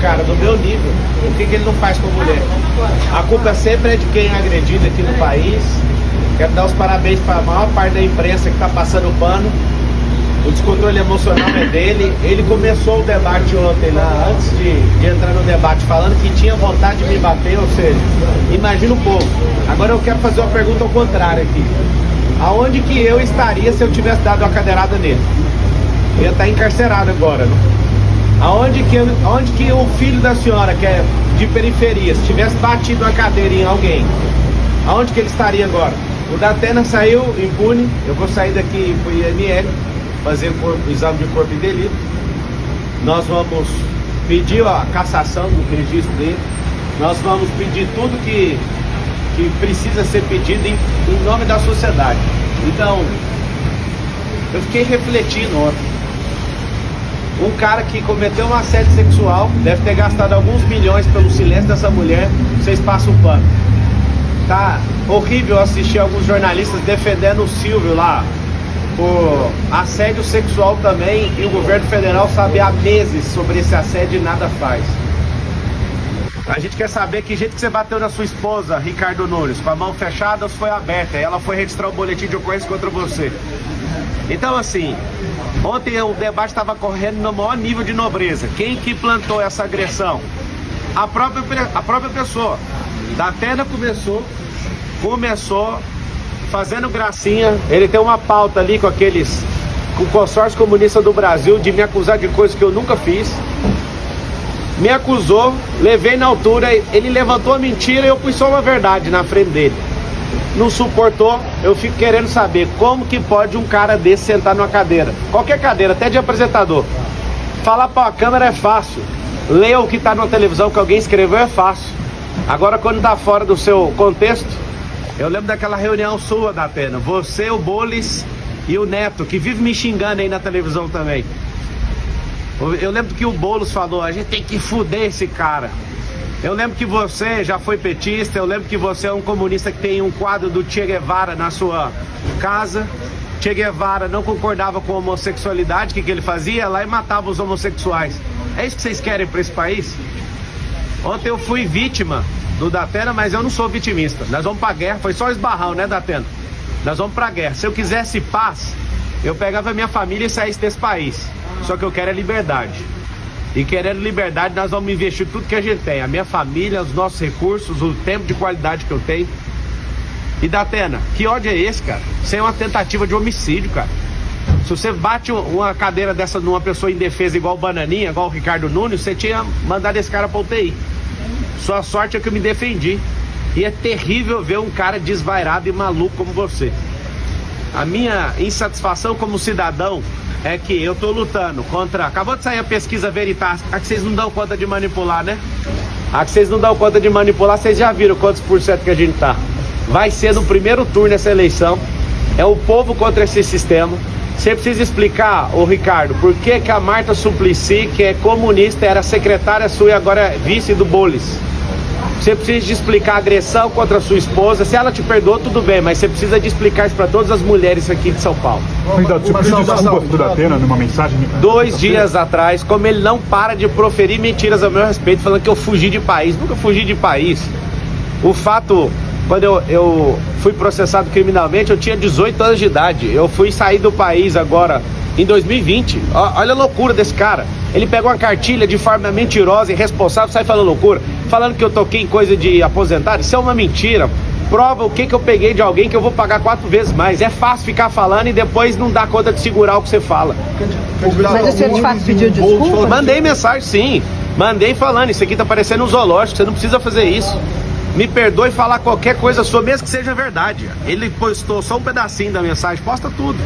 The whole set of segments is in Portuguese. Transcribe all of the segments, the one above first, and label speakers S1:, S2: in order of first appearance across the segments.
S1: cara do meu nível, o que ele não faz com a mulher? A culpa sempre é de quem é agredido aqui no país. Quero dar os parabéns para a maior parte da imprensa que está passando o pano. O descontrole emocional é dele. Ele começou o debate ontem, lá, antes de entrar no debate, falando que tinha vontade de me bater, ou seja, imagina o povo. Agora eu quero fazer uma pergunta ao contrário aqui. Aonde que eu estaria se eu tivesse dado uma cadeirada nele? Eu ia estar encarcerado agora, né? Aonde que o filho da senhora, que é de periferia, se tivesse batido uma cadeira em alguém, aonde que ele estaria agora? O Datena saiu impune. Eu vou sair daqui pro IML, fazer o exame de corpo de delito. Nós vamos pedir a cassação do registro dele. Nós vamos pedir tudo que precisa ser pedido em nome da sociedade. Então, eu fiquei refletindo ontem. Um cara que cometeu um assédio sexual, deve ter gastado alguns milhões pelo silêncio dessa mulher, vocês passam o pano. Tá horrível assistir alguns jornalistas defendendo o Silvio lá por assédio sexual também, e o governo federal sabe há meses sobre esse assédio e nada faz. A gente quer saber que jeito que você bateu na sua esposa, Ricardo Nunes, com a mão fechada ou se foi aberta, e ela foi registrar o boletim de ocorrência contra você. Então assim, ontem o debate estava correndo no maior nível de nobreza. Quem que plantou essa agressão? A própria pessoa. Datena começou fazendo gracinha. Ele tem uma pauta ali com o consórcio comunista do Brasil de me acusar de coisas que eu nunca fiz. Me acusou, levei na altura, ele levantou a mentira e eu pus só uma verdade na frente dele. Não suportou, eu fico querendo saber como que pode um cara desse sentar numa cadeira, qualquer cadeira, até de apresentador. Falar para a câmera é fácil, ler o que está na televisão que alguém escreveu é fácil. Agora quando está fora do seu contexto, eu lembro daquela reunião sua, Datena, você, o Bolis e o Neto, que vive me xingando aí na televisão também. Eu lembro que o Boulos falou, a gente tem que fuder esse cara. Eu lembro que você já foi petista, eu lembro que você é um comunista que tem um quadro do Che Guevara na sua casa. Che Guevara não concordava com a homossexualidade, o que ele fazia? Lá e matava os homossexuais. É isso que vocês querem para esse país? Ontem eu fui vítima do Datena, mas eu não sou vitimista. Nós vamos pra guerra, foi só esbarrão, né, Datena? Nós vamos pra guerra. Se eu quisesse paz, eu pegava minha família e saísse desse país. Só que eu quero é liberdade. E querendo liberdade, nós vamos investir tudo que a gente tem. A minha família, os nossos recursos, o tempo de qualidade que eu tenho. E Datena, que ódio é esse, cara? Isso é uma tentativa de homicídio, cara. Se você bate uma cadeira dessa numa pessoa indefesa igual o Bananinha, igual o Ricardo Nunes, você tinha mandado esse cara pra UTI. Sua sorte é que eu me defendi. E é terrível ver um cara desvairado e maluco como você. A minha insatisfação como cidadão é que eu tô lutando contra... Acabou de sair a pesquisa Veritas, a que vocês não dão conta de manipular, né? A que vocês não dão conta de manipular, vocês já viram quantos por cento que a gente tá. Vai ser no primeiro turno essa eleição. É o povo contra esse sistema. Você precisa explicar, ô Ricardo, por que que a Marta Suplicy, que é comunista, era secretária sua e agora é vice do Bolis. Você precisa de explicar a agressão contra a sua esposa. Se ela te perdoou, tudo bem, mas você precisa de explicar isso para todas as mulheres aqui de São Paulo.
S2: Você pediu desculpa pro Datena numa mensagem?
S1: 2 dias atrás, como ele não para de proferir mentiras ao meu respeito, falando que eu fugi de país. Nunca fugi de país. O fato, quando eu fui processado criminalmente, eu tinha 18 anos de idade. Eu fui sair do país agora em 2020. Olha a loucura desse cara. Ele pegou uma cartilha de forma mentirosa e irresponsável, sai falando loucura, falando que eu toquei em coisa de aposentado. Isso é uma mentira. Prova o que eu peguei de alguém que eu vou pagar 4 vezes mais. É fácil ficar falando e depois não dar conta de segurar o que você fala.
S3: Mas o senhor de fato pediu desculpa?
S1: Mandei mensagem, sim. Mandei falando, isso aqui tá parecendo um zoológico, você não precisa fazer isso. Me perdoe falar qualquer coisa sua, mesmo que seja verdade. Ele postou só um pedacinho da mensagem, posta tudo.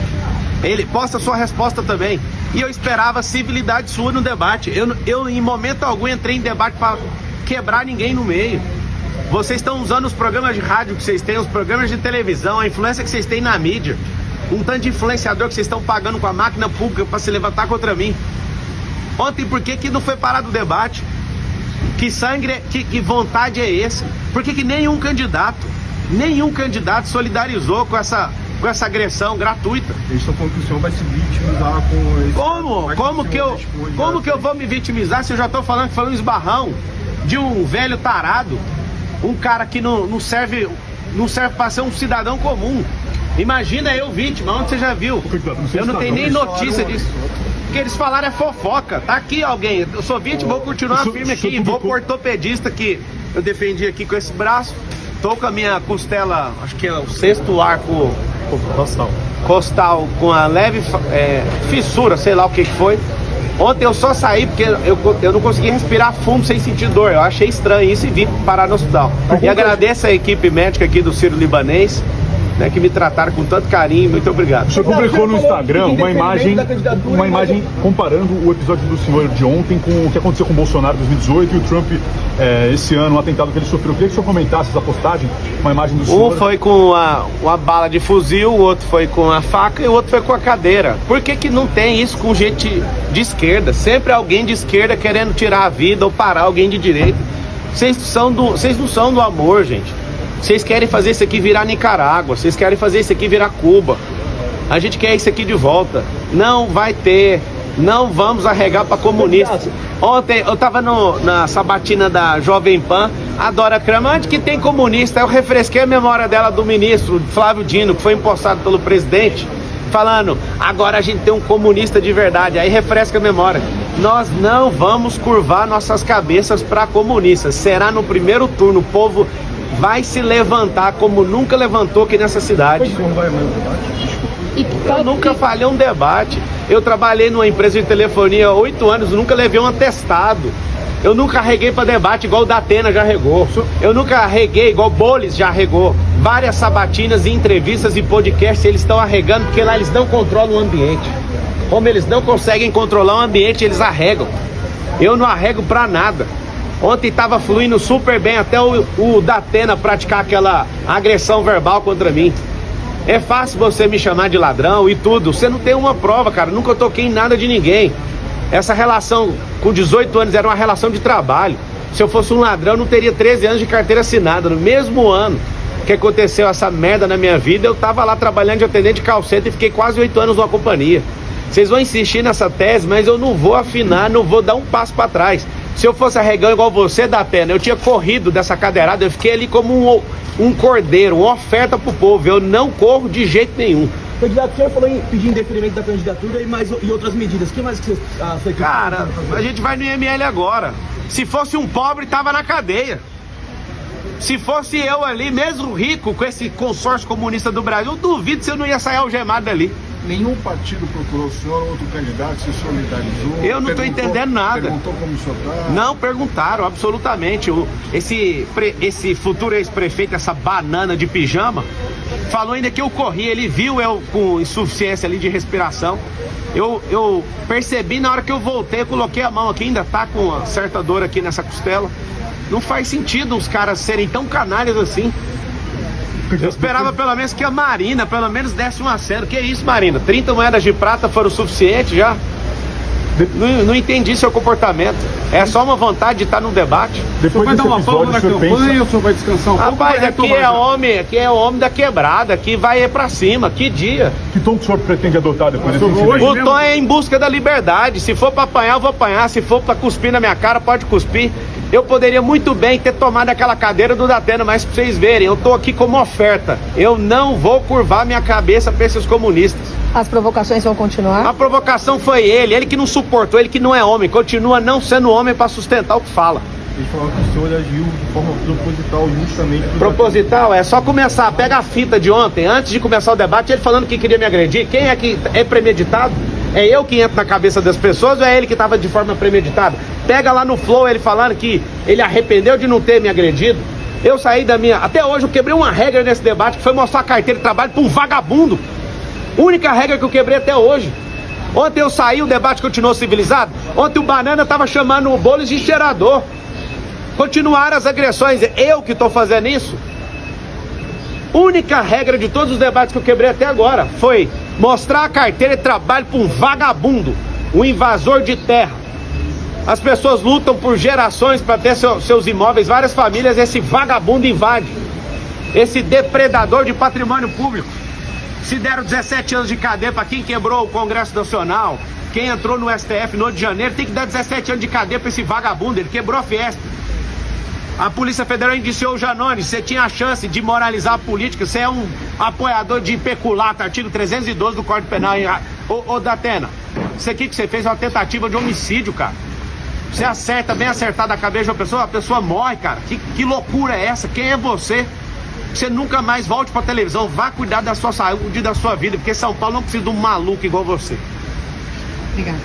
S1: Ele posta sua resposta também. E eu esperava civilidade sua no debate. Eu em momento algum entrei em debate para quebrar ninguém no meio. Vocês estão usando os programas de rádio que vocês têm, os programas de televisão, a influência que vocês têm na mídia. Um tanto de influenciador que vocês estão pagando com a máquina pública para se levantar contra mim. Ontem, por que não foi parado o debate? Que sangue, que vontade é esse? Por que nenhum candidato solidarizou com essa com essa agressão gratuita.
S4: Eles estão falando que o senhor vai se vitimizar com esse...
S1: Como que eu vou me vitimizar se eu já estou falando que foi um esbarrão de um velho tarado, um cara que não serve para ser um cidadão comum? Imagina eu vítima, onde você já viu? Eu não tenho nem notícia disso. O que eles falaram é fofoca. Tá aqui alguém, eu sou vítima, vou continuar firme aqui, vou pro ortopedista que eu defendi aqui com esse braço. Tô com a minha costela, acho que é o 6º arco costal com a leve fissura, sei lá o que foi. Ontem eu só saí porque eu não consegui respirar fundo sem sentir dor. Eu achei estranho isso e vim parar no hospital. E agradeço a equipe médica aqui do Sírio-Libanês, né, que me trataram com tanto carinho. Muito obrigado.
S2: O senhor publicou no Instagram uma imagem comparando o episódio do senhor de ontem com o que aconteceu com o Bolsonaro em 2018 e o Trump esse ano, o atentado que ele sofreu. Eu queria que o senhor comentasse essa postagem, uma imagem do senhor.
S1: Um foi com uma bala de fuzil, o outro foi com a faca e o outro foi com a cadeira. Por que não tem isso com gente de esquerda? Sempre alguém de esquerda querendo tirar a vida ou parar alguém de direita. Vocês não são do amor, gente. Vocês querem fazer isso aqui virar Nicarágua, vocês querem fazer isso aqui virar Cuba. A gente quer isso aqui de volta. Não vai ter, não vamos arregar para comunista. Ontem eu tava na sabatina da Jovem Pan, a Dora Kramer, onde que tem comunista? Eu refresquei a memória dela do ministro Flávio Dino, que foi empossado pelo presidente, falando, agora a gente tem um comunista de verdade. Aí refresca a memória. Nós não vamos curvar nossas cabeças para comunistas. Será no primeiro turno, o povo vai se levantar como nunca levantou aqui nessa cidade. Eu nunca falhei um debate. Eu trabalhei numa empresa de telefonia há 8 anos, nunca levei um atestado. Eu nunca arreguei para debate igual o Datena já arregou. Eu nunca arreguei igual o Bolis já arregou. Várias sabatinas, entrevistas e podcasts eles estão arregando porque lá eles não controlam o ambiente. Como eles não conseguem controlar o ambiente, eles arregam. Eu não arrego para nada. Ontem estava fluindo super bem até o Datena praticar aquela agressão verbal contra mim. É fácil você me chamar de ladrão e tudo. Você não tem uma prova, cara. Nunca toquei em nada de ninguém. Essa relação com 18 anos era uma relação de trabalho. Se eu fosse um ladrão, eu não teria 13 anos de carteira assinada. No mesmo ano que aconteceu essa merda na minha vida, eu tava lá trabalhando de atendente de call center e fiquei quase 8 anos numa companhia. Vocês vão insistir nessa tese, mas eu não vou afinar, não vou dar um passo para trás. Se eu fosse arregão igual você, Datena, eu tinha corrido dessa cadeirada, eu fiquei ali como um cordeiro, uma oferta pro povo. Eu não corro de jeito nenhum.
S5: Candidato, o senhor falou em pedir indeferimento da candidatura e outras medidas. O que mais que você foi?
S1: Cara, a gente vai no IML agora. Se fosse um pobre, tava na cadeia. Se fosse eu ali, mesmo rico, com esse consórcio comunista do Brasil, eu duvido se eu não ia sair algemado dali.
S4: Nenhum partido procurou o senhor ou outro candidato, se solidarizou?
S1: Eu não estou entendendo nada.
S4: Perguntou como o senhor está?
S1: Não perguntaram, absolutamente. Esse futuro ex-prefeito, essa banana de pijama, falou ainda que eu corri. Ele viu eu com insuficiência ali de respiração. Eu percebi na hora que eu voltei, eu coloquei a mão aqui, ainda tá com uma certa dor aqui nessa costela. Não faz sentido os caras serem tão canalhas assim. Eu esperava pelo menos que a Marina pelo menos desse um aceno. Que isso, Marina? 30 moedas de prata foram o suficiente já? Não entendi seu comportamento. É só uma vontade de estar num debate.
S2: Depois vai dar uma pausa na campanha ou o senhor vai descansar um pouco?
S1: Rapaz, aqui é homem da quebrada, aqui vai pra cima. Que dia?
S2: Que tom que o senhor pretende adotar depois desse incidente?
S1: O tom é em busca da liberdade. Se for pra apanhar, eu vou apanhar. Se for pra cuspir na minha cara, pode cuspir. Eu poderia muito bem ter tomado aquela cadeira do Datena, mas pra vocês verem, eu tô aqui como oferta. Eu não vou curvar minha cabeça pra esses comunistas.
S3: As provocações vão continuar?
S1: A provocação foi ele que não suportou, ele que não é homem, continua não sendo homem pra sustentar o que fala.
S4: Ele falou que o senhor agiu de forma proposital, justamente...
S1: Proposital? É só começar, pega a fita de ontem, antes de começar o debate, ele falando que queria me agredir. Quem é que é premeditado? É eu que entro na cabeça das pessoas ou é ele que estava de forma premeditada? Pega lá no Flow ele falando que ele arrependeu de não ter me agredido. Eu saí da minha... Até hoje eu quebrei uma regra nesse debate, que foi mostrar a carteira de trabalho para um vagabundo. Única regra que eu quebrei até hoje. Ontem eu saí, o debate continuou civilizado. Ontem o Banana estava chamando o Bolis de cheirador. Continuaram as agressões. Eu que estou fazendo isso? Única regra de todos os debates que eu quebrei até agora foi mostrar a carteira de trabalho para um vagabundo, um invasor de terra. As pessoas lutam por gerações para ter seus imóveis, várias famílias, esse vagabundo invade. Esse depredador de patrimônio público. Se deram 17 anos de cadeia para quem quebrou o Congresso Nacional, quem entrou no STF no 8 de janeiro, tem que dar 17 anos de cadeia para esse vagabundo, ele quebrou a Fiesp. A Polícia Federal indiciou o Janones, você tinha a chance de moralizar a política, você é um apoiador de peculato, artigo 312 do Código Penal. Ô Datena, isso aqui que você fez é uma tentativa de homicídio, cara. Você acerta, bem acertado a cabeça de uma a pessoa morre, cara. Que loucura é essa? Quem é você? Você nunca mais volte pra televisão, vá cuidar da sua saúde e da sua vida, porque São Paulo não precisa de um maluco igual você.
S3: Obrigada.